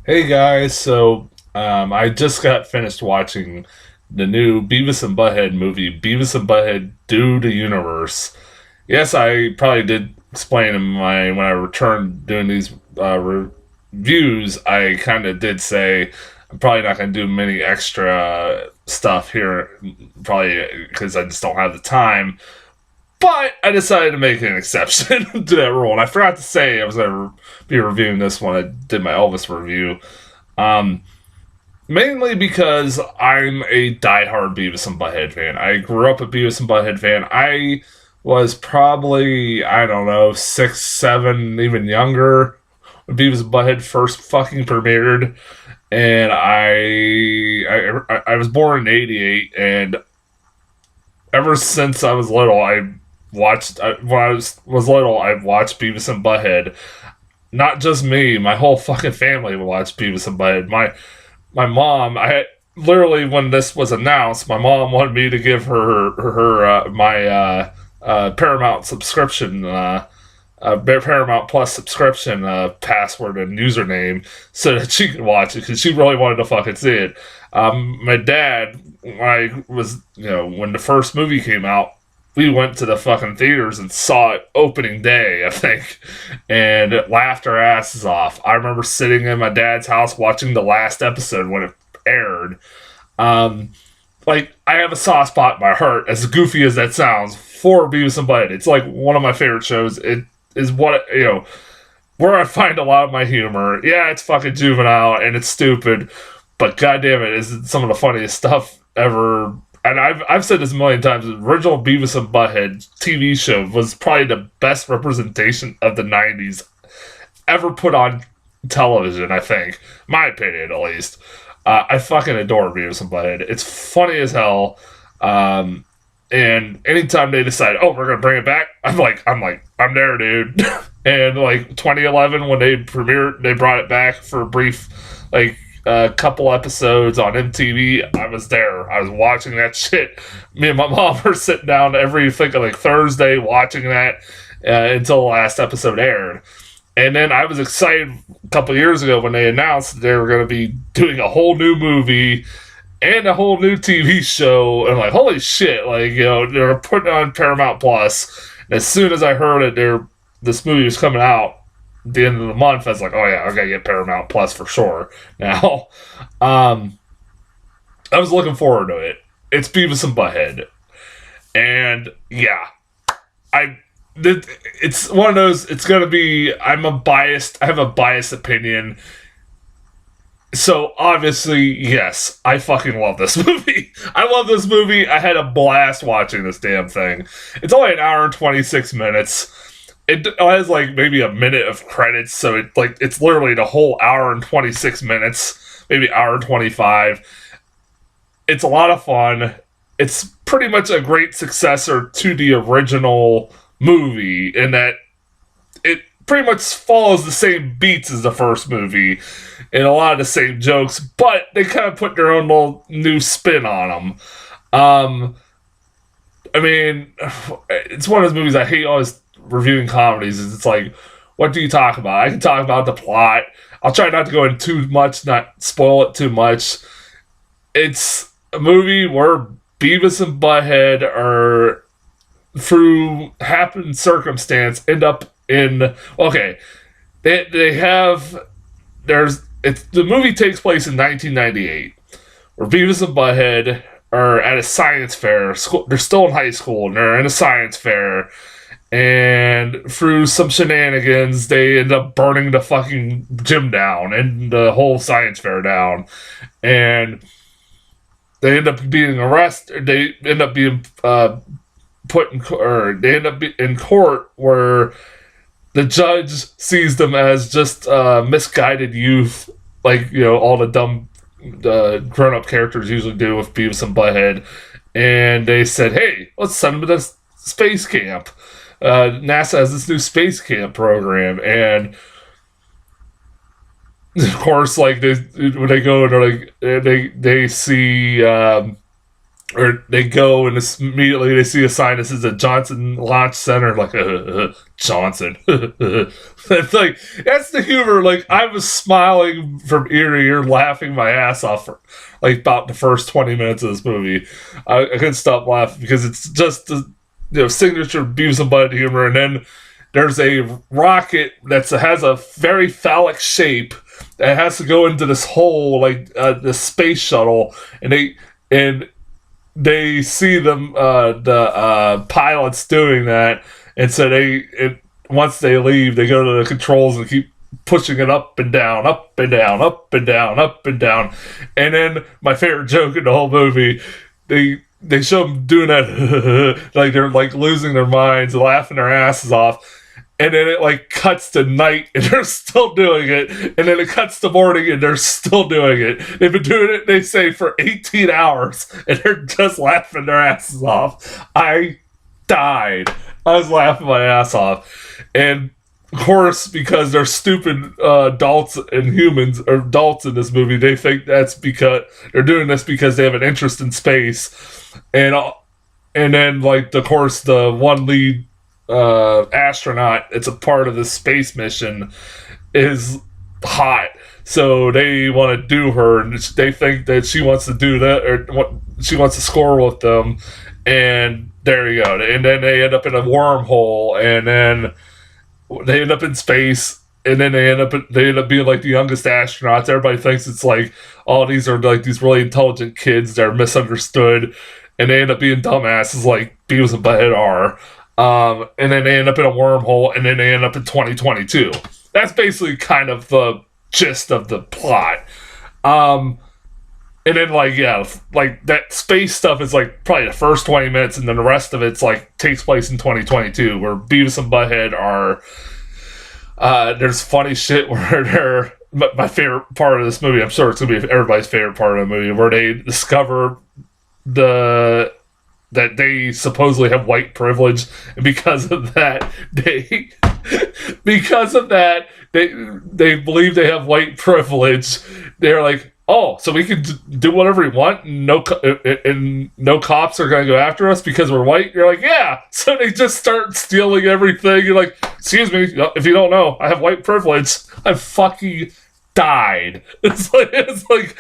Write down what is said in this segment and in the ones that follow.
Hey guys, I just got finished watching the new Beavis and Butthead movie, Beavis and Butthead Do the Universe. Yes, I probably did explain in my when I returned doing these reviews. I kind of did say I'm probably not going to do many extra stuff here, probably because I just don't have the time. But I decided to make an exception to that rule, and I forgot to say I was going to be reviewing this when I did my Elvis review. Um, Mainly because I'm a diehard Beavis and Butthead fan. I grew up a Beavis and Butthead fan. I was probably, I don't know, 6, 7, even younger when Beavis and Butthead first fucking premiered. And I was born in '88, and ever since I was little, when I was little, I watched Beavis and Butthead. Not just me, my whole fucking family would watch Beavis and Butthead. My mom, I had, literally when this was announced, my mom wanted me to give her my Paramount subscription, Paramount Plus subscription password and username so that she could watch it because she really wanted to fucking see it. My dad, when the first movie came out, we went to the fucking theaters and saw it opening day, I think, and laughed our asses off. I remember sitting in my dad's house watching the last episode when it aired. Um, I have a soft spot in my heart, as goofy as that sounds, for Beavis and Butthead. It's like one of my favorite shows. It is where I find a lot of my humor. Yeah, it's fucking juvenile and it's stupid, but goddamn it, is some of the funniest stuff ever. And I've said this a million times. The original Beavis and Butthead TV show was probably the best representation of the '90s ever put on television. I think, my opinion at least. I fucking adore Beavis and Butthead. It's funny as hell. And anytime they decide, oh, we're gonna bring it back, I'm there, dude. And like 2011, when they premiered, they brought it back for a brief, like a couple episodes on MTV. I was there. I was watching that shit. Me and my mom were sitting down every like Thursday watching that until the last episode aired. And then I was excited a couple years ago when they announced that they were going to be doing a whole new movie and a whole new TV show. And like, holy shit! They're putting it on Paramount Plus. And as soon as I heard it, this movie was coming out at the end of the month. I was like, oh yeah, I gotta get Paramount Plus for sure. Now, I was looking forward to it. It's Beavis and Butthead, and yeah, I it's one of those. It's gonna be. I have a biased opinion. So obviously, yes, I fucking love this movie. I love this movie. I had a blast watching this damn thing. It's only an hour and 26 minutes. It has like maybe a minute of credits, so it's literally the whole hour and 26 minutes, maybe hour and 25. It's a lot of fun. It's pretty much a great successor to the original movie in that it pretty much follows the same beats as the first movie and a lot of the same jokes, but they kind of put their own little new spin on them. I mean, it's one of those movies I hate always reviewing comedies. Is it's like, what do you talk about? I can talk about the plot. I'll try not to go into too much, not spoil it too much. It's a movie where Beavis and Butthead are, through happen circumstance, end up in, okay, they have, the movie takes place in 1998 where Beavis and Butthead are at a science fair. They're still in high school and they're in a science fair, and through some shenanigans they end up burning the fucking gym down and the whole science fair down, and they end up being arrested. They end up being they end up in court where the judge sees them as just misguided youth, like all the dumb grown-up characters usually do with Beavis and Butthead. And they said, "Hey, let's send them to this space camp." NASA has this new space camp program, and of course, like when they go and they're like they see or they go and immediately they see a sign that says a Johnson Launch Center, like Johnson. It's like that's the humor. Like I was smiling from ear to ear, laughing my ass off for like about the first 20 minutes of this movie. I couldn't stop laughing because it's just the signature Beavis and Butt humor, and then there's a rocket that has a very phallic shape that has to go into this hole, like the space shuttle, and they see them the pilots doing that, and so once they leave, they go to the controls and keep pushing it up and down, up and down, up and down, up and down, and then my favorite joke in the whole movie, they show them doing that like they're like losing their minds, laughing their asses off. And then it like cuts to night and they're still doing it. And then it cuts to morning and they're still doing it. They've been doing it, they say, for 18 hours. And they're just laughing their asses off. I died. I was laughing my ass off. And of course, because they're stupid adults and humans, or adults in this movie, they think that's because they're doing this because they have an interest in space. And then, like, of course, the one lead astronaut, it's a part of this space mission, is hot, so they want to do her, and they think that she wants to do that, or she wants to score with them, and there you go. And then they end up in a wormhole, and then they end up in space, and then they end up being like the youngest astronauts. Everybody thinks it's like, oh, these are like these really intelligent kids that are misunderstood, and they end up being dumbasses like Beavis and Butt-Head are. And then they end up in a wormhole, and then they end up in 2022. That's basically kind of the gist of the plot. And then, like, yeah, like that space stuff is like probably the first 20 minutes, and then the rest of it's like takes place in 2022, where Beavis and Butt-Head are. There's funny shit where they're. My favorite part of this movie, I'm sure it's gonna be everybody's favorite part of the movie, where they discover that they supposedly have white privilege, and because of that, they believe they have white privilege. They're like, oh, so we can do whatever we want, and no cops are going to go after us because we're white? You're like, yeah. So they just start stealing everything. You're like, excuse me, if you don't know, I have white privilege. I fucking died. It's like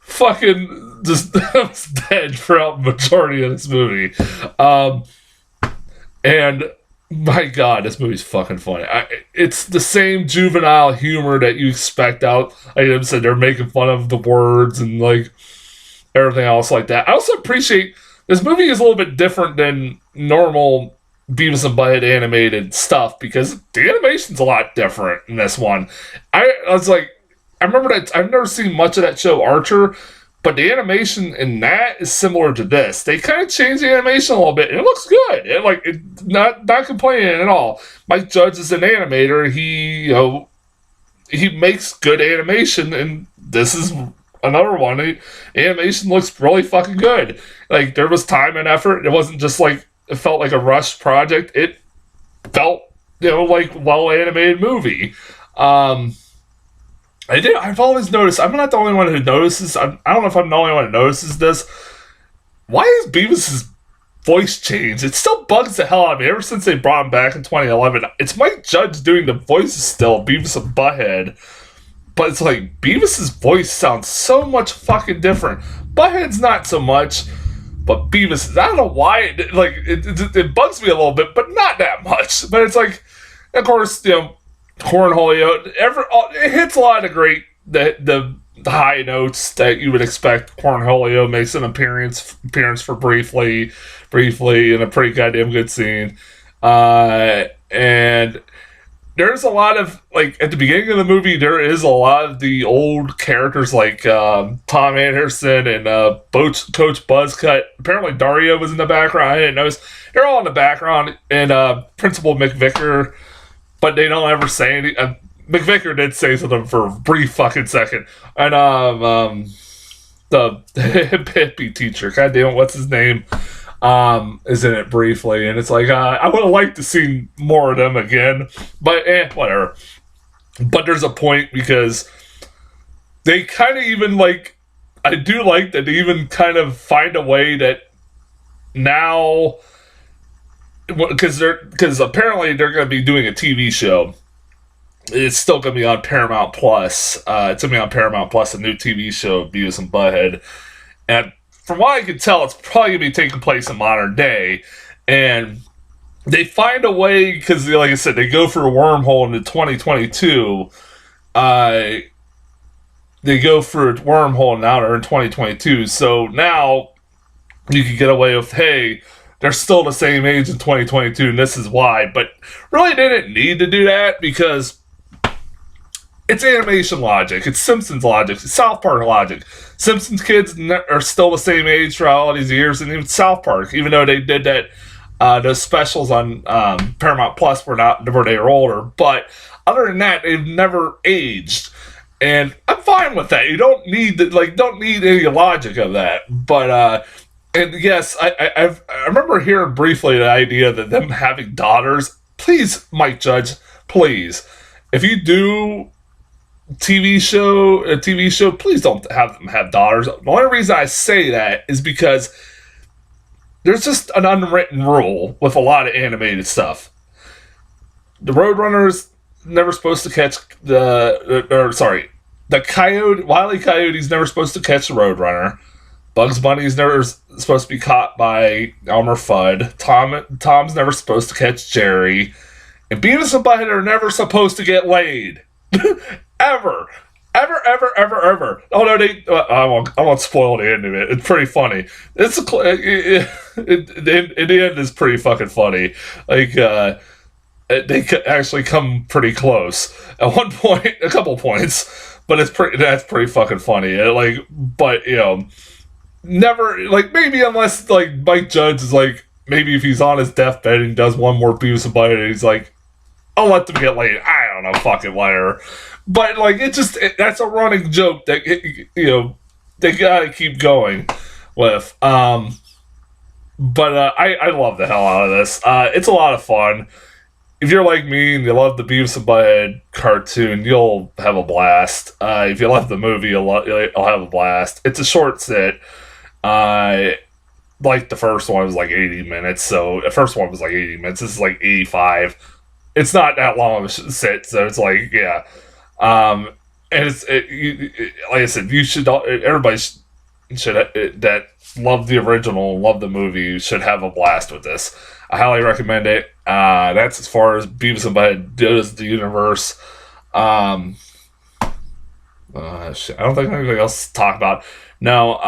fucking just I was dead throughout the majority of this movie. And my god, this movie's fucking funny. It's the same juvenile humor that you expect out. Like I said, they're making fun of the words and like everything else like that. I also appreciate this movie is a little bit different than normal Beavis and Butt-Head animated stuff because the animation's a lot different in this one. I was like, I remember that I've never seen much of that show Archer, but the animation in that is similar to this. They kind of changed the animation a little bit, and it looks good. Not complaining at all. Mike Judge is an animator. He makes good animation, and this is another one. The animation looks really fucking good. Like there was time and effort. It wasn't just like it felt like a rushed project. It felt like well animated movie. I've always noticed, I'm not the only one who notices, I don't know if I'm the only one who notices this. Why is Beavis' voice changed? It still bugs the hell out of me ever since they brought him back in 2011. It's Mike Judge doing the voices still, Beavis and Butt-Head. But it's like, Beavis' voice sounds so much fucking different. Butt-Head's not so much, but Beavis, I don't know why, it bugs me a little bit, but not that much. But it's like, of course, Cornholio, it hits a lot of the high notes that you would expect. Cornholio makes an appearance for briefly in a pretty goddamn good scene. And there's a lot of, like, at the beginning of the movie, there is a lot of the old characters like Tom Anderson and Coach Buzzcut. Apparently Dario was in the background. I didn't notice. They're all in the background. And Principal McVicker, but they don't ever say anything. McVicker did say something for a brief fucking second. And the hippie teacher, god damn it, what's his name? Is in it briefly, and it's like I would have liked to see more of them again, but whatever. But there's a point because they kind of even like, I do like that they even kind of find a way that now, because apparently they're going to be doing a TV show. It's still going to be on Paramount Plus. It's going to be on Paramount Plus, a new TV show, Beavis and Butt-Head. And from what I can tell, it's probably going to be taking place in modern day. And they find a way, because like I said, they go through a wormhole into 2022. They go through a wormhole now they're in 2022. So now you can get away with, hey, they're still the same age in 2022, and this is why. But really, they didn't need to do that because it's animation logic. It's Simpsons logic. It's South Park logic. Simpsons kids are still the same age for all these years, and even South Park, even though they did that, those specials on Paramount Plus where they were older. But other than that, they've never aged, and I'm fine with that. You don't need any logic of that. But and yes, I remember hearing briefly the idea that them having daughters. Please, Mike Judge, please, if you do a TV show, please don't have them have daughters. The only reason I say that is because there's just an unwritten rule with a lot of animated stuff. The Roadrunner's never supposed to catch the coyote, Wile E. Coyote's never supposed to catch the Roadrunner. Bugs Bunny's never supposed to be caught by Elmer Fudd. Tom's never supposed to catch Jerry. And Beavis and Butt-Head are never supposed to get laid. Ever. Ever. Oh no, I won't spoil the end of it. It's pretty funny. In the end, it's pretty fucking funny. Like, they actually come pretty close at one point, a couple points, but that's pretty fucking funny. But you know, never, like, maybe unless like Mike Judge is like, maybe if he's on his deathbed and he does one more Beavis and Butt-Head, he's like, I'll let them get laid. I don't know, fucking whatever. But like, that's a running joke that they gotta keep going with. But I love the hell out of this. It's a lot of fun. If you're like me and you love the Beavis and Butt-Head cartoon, you'll have a blast. If you love the movie, you'll have a blast. It's a short sit. Like the first one was like 80 minutes, so the first one was like 80 minutes. This is like 85. It's not that long of a sit, so it's like, yeah. And like I said, everybody should that love the original, love the movie, should have a blast with this. I highly recommend it. That's as far as Beavis and Butt-Head does the universe. I don't think anything else to talk about. No,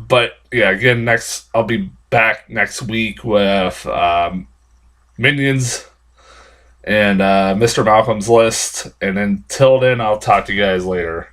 but yeah, again, I'll be back next week with Minions and Mr. Malcolm's List. And until then, I'll talk to you guys later.